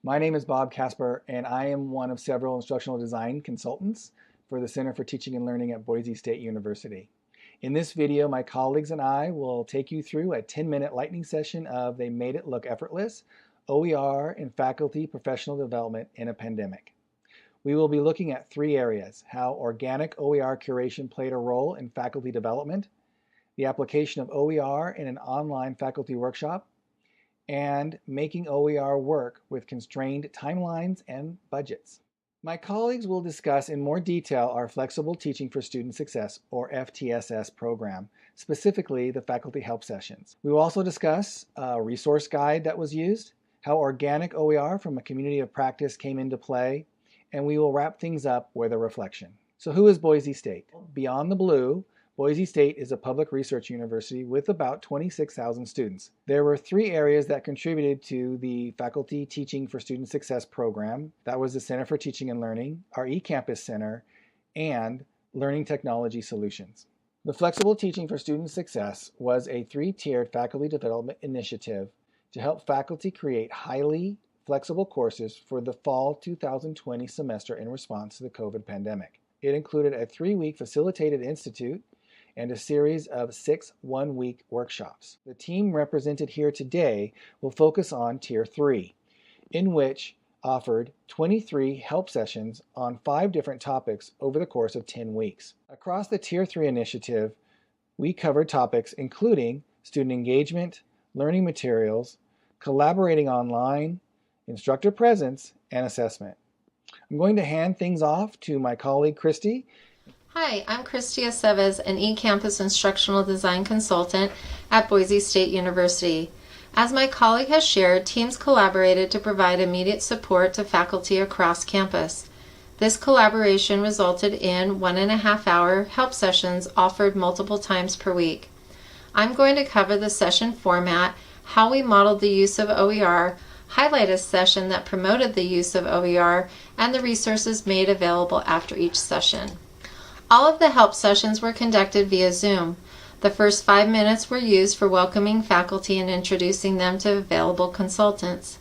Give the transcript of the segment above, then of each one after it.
My name is Bob Casper, and I am one of several instructional design consultants for the Center for Teaching and Learning at Boise State University. In this video, my colleagues and I will take you through a 10-minute lightning session of They Made It Look Effortless, OER and Faculty Professional Development in a Pandemic. We will be looking at three areas: how organic OER curation played a role in faculty development, the application of OER in an online faculty workshop, and making OER work with constrained timelines and budgets. My colleagues will discuss in more detail our Flexible Teaching for Student Success, or FTSS program, specifically the faculty help sessions. We will also discuss a resource guide that was used, how organic OER from a community of practice came into play, and we will wrap things up with a reflection. So who is Boise State? Beyond the blue, Boise State is a public research university with about 26,000 students. There were three areas that contributed to the Faculty Teaching for Student Success program. That was the Center for Teaching and Learning, our eCampus Center, and Learning Technology Solutions. The Flexible Teaching for Student Success was a three-tiered faculty development initiative to help faculty create highly flexible courses for the fall 2020 semester in response to the COVID pandemic. It included a 3-week facilitated institute and a series of 6 one-week workshops. The team represented here today will focus on Tier 3, in which offered 23 help sessions on 5 different topics over the course of 10 weeks. Across the Tier 3 initiative, we covered topics including student engagement, learning materials, collaborating online, instructor presence, and assessment. I'm going to hand things off to my colleague Christy. Hi, I'm Christy Aceves, an eCampus instructional design consultant at Boise State University. As my colleague has shared, teams collaborated to provide immediate support to faculty across campus. This collaboration resulted in 1.5-hour help sessions offered multiple times per week. I'm going to cover the session format, how we modeled the use of OER, highlight a session that promoted the use of OER, and the resources made available after each session. All of the help sessions were conducted via Zoom. The first 5 minutes were used for welcoming faculty and introducing them to available consultants.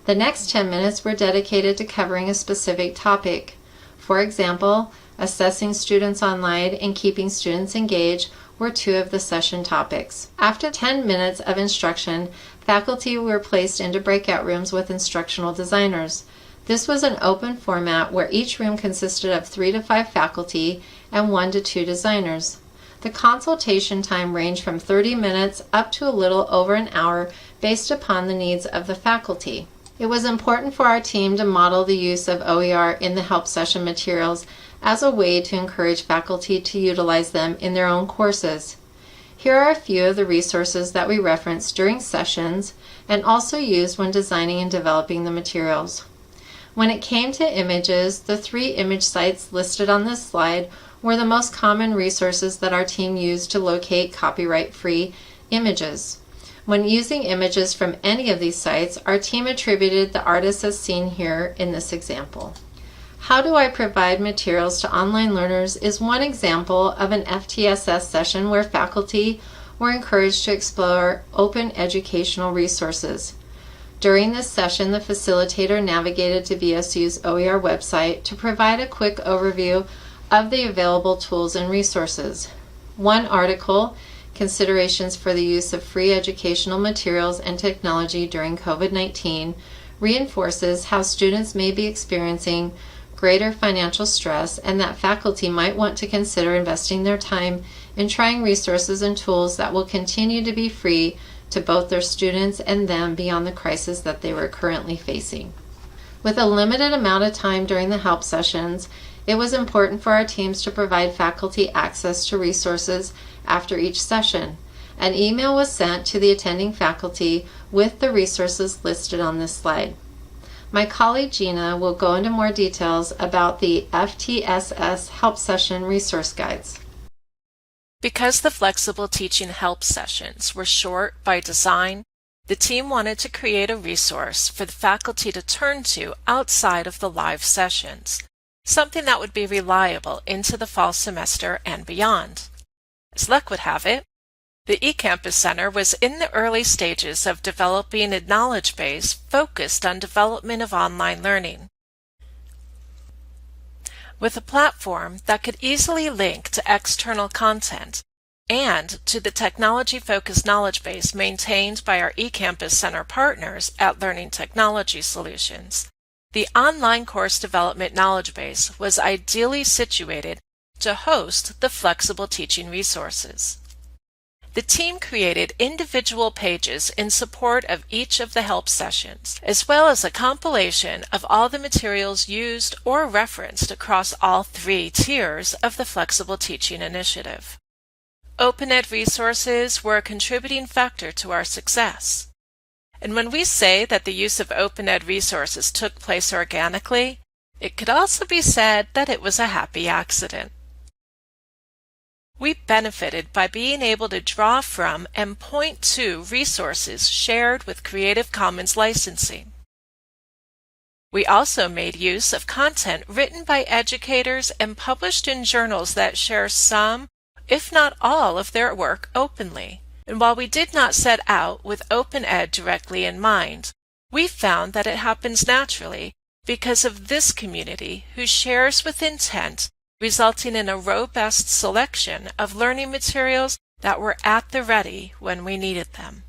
The next 10 minutes were dedicated to covering a specific topic. For example, assessing students online and keeping students engaged were 2 of the session topics. After 10 minutes of instruction, faculty were placed into breakout rooms with instructional designers. This was an open format where each room consisted of 3 to 5 faculty and 1 to 2 designers. The consultation time ranged from 30 minutes up to a little over an hour based upon the needs of the faculty. It was important for our team to model the use of OER in the help session materials as a way to encourage faculty to utilize them in their own courses. Here are a few of the resources that we referenced during sessions and also used when designing and developing the materials. When it came to images, the 3 image sites listed on this slide were the most common resources that our team used to locate copyright-free images. When using images from any of these sites, our team attributed the artists as seen here in this example. How do I provide materials to online learners is one example of an FTSS session where faculty were encouraged to explore open educational resources. During this session, the facilitator navigated to VSU's OER website to provide a quick overview of the available tools and resources. One article, Considerations for the Use of Free Educational Materials and Technology During COVID-19, reinforces how students may be experiencing greater financial stress and that faculty might want to consider investing their time in trying resources and tools that will continue to be free to both their students and them beyond the crisis that they were currently facing. With a limited amount of time during the help sessions, it was important for our teams to provide faculty access to resources after each session. An email was sent to the attending faculty with the resources listed on this slide. My colleague Gina will go into more details about the FTSS help session resource guides. Because the flexible teaching help sessions were short by design, the team wanted to create a resource for the faculty to turn to outside of the live sessions, something that would be reliable into the fall semester and beyond. As luck would have it, The eCampus Center was in the early stages of developing a knowledge base focused on development of online learning. With a platform that could easily link to external content and to the technology-focused knowledge base maintained by our eCampus Center partners at Learning Technology Solutions, the online course development knowledge base was ideally situated to host the flexible teaching resources. The team created individual pages in support of each of the help sessions, as well as a compilation of all the materials used or referenced across all 3 tiers of the Flexible Teaching Initiative. OpenEd resources were a contributing factor to our success. And when we say that the use of OpenEd resources took place organically, it could also be said that it was a happy accident. We benefited by being able to draw from and point to resources shared with Creative Commons licensing. We also made use of content written by educators and published in journals that share some, if not all, of their work openly. And while we did not set out with OpenEd directly in mind, we found that it happens naturally because of this community who shares with intent, resulting in a robust selection of learning materials that were at the ready when we needed them.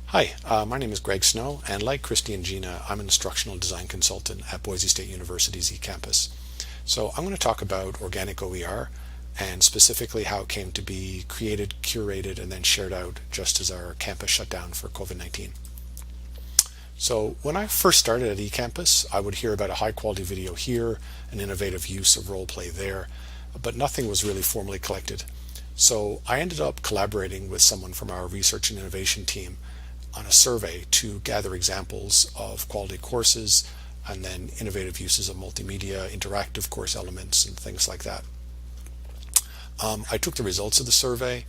Hi, my name is Greg Snow, and like Christy and Gina, I'm an instructional design consultant at Boise State University's eCampus. So I'm going to talk about organic OER and specifically how it came to be created, curated, and then shared out just as our campus shut down for COVID-19. So when I first started at eCampus, I would hear about a high-quality video here, an innovative use of role play there, but nothing was really formally collected. So I ended up collaborating with someone from our research and innovation team on a survey to gather examples of quality courses and then innovative uses of multimedia, interactive course elements, and things like that. I took the results of the survey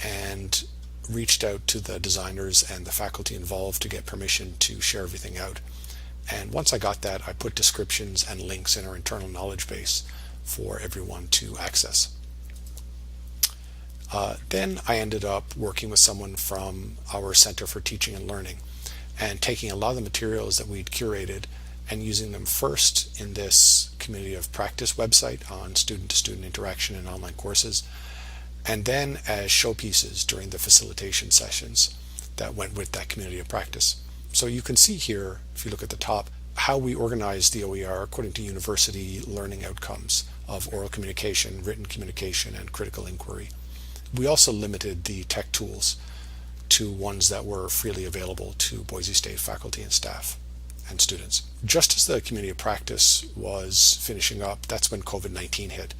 and reached out to the designers and the faculty involved to get permission to share everything out. And once I got that, I put descriptions and links in our internal knowledge base for everyone to access. Then I ended up working with someone from our Center for Teaching and Learning and taking a lot of the materials that we'd curated and using them first in this community of practice website on student-to-student interaction and online courses, and then as showpieces during the facilitation sessions that went with that community of practice. So you can see here, if you look at the top, how we organized the OER according to university learning outcomes of oral communication, written communication, and critical inquiry. We also limited the tech tools to ones that were freely available to Boise State faculty and staff and students. Just as the community of practice was finishing up, that's when COVID-19 hit.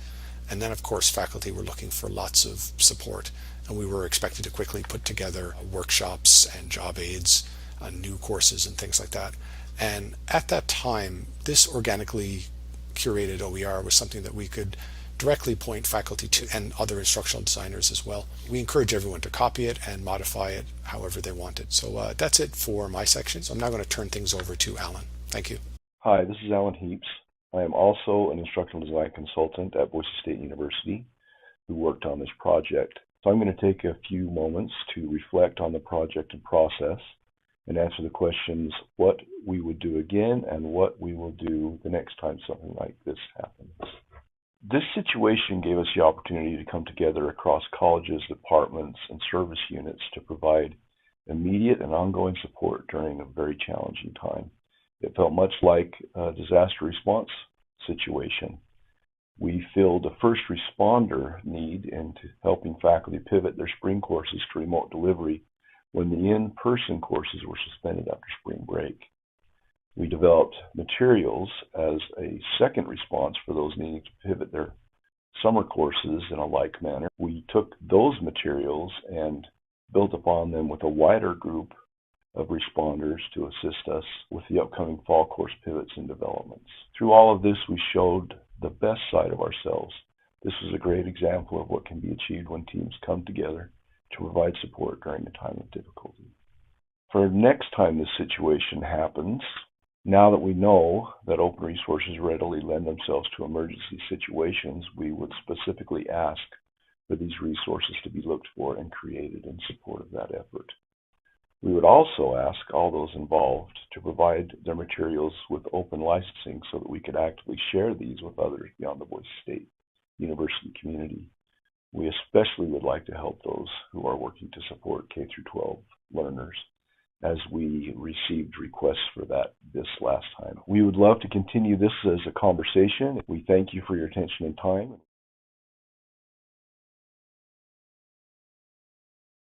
And then, of course, faculty were looking for lots of support, and we were expected to quickly put together workshops and job aids, new courses and things like that. And at that time, this organically curated OER was something that we could directly point faculty to and other instructional designers as well. We encourage everyone to copy it and modify it however they want it. So that's it for my section. So I'm now going to turn things over to Alan. Thank you. Hi, this is Alan Heaps. I am also an instructional design consultant at Boise State University who worked on this project. So I'm going to take a few moments to reflect on the project and process and answer the questions what we would do again and what we will do the next time something like this happens. This situation gave us the opportunity to come together across colleges, departments, and service units to provide immediate and ongoing support during a very challenging time. It felt much like a disaster response situation. We filled a first responder need into helping faculty pivot their spring courses to remote delivery when the in-person courses were suspended after spring break. We developed materials as a second response for those needing to pivot their summer courses in a like manner. We took those materials and built upon them with a wider group of responders to assist us with the upcoming fall course pivots and developments. Through all of this, we showed the best side of ourselves. This is a great example of what can be achieved when teams come together to provide support during a time of difficulty. For next time this situation happens, now that we know that open resources readily lend themselves to emergency situations, we would specifically ask for these resources to be looked for and created in support of that effort. We would also ask all those involved to provide their materials with open licensing so that we could actively share these with others beyond the Boise State University community. We especially would like to help those who are working to support K-12 learners, as we received requests for that this last time. We would love to continue this as a conversation. We thank you for your attention and time.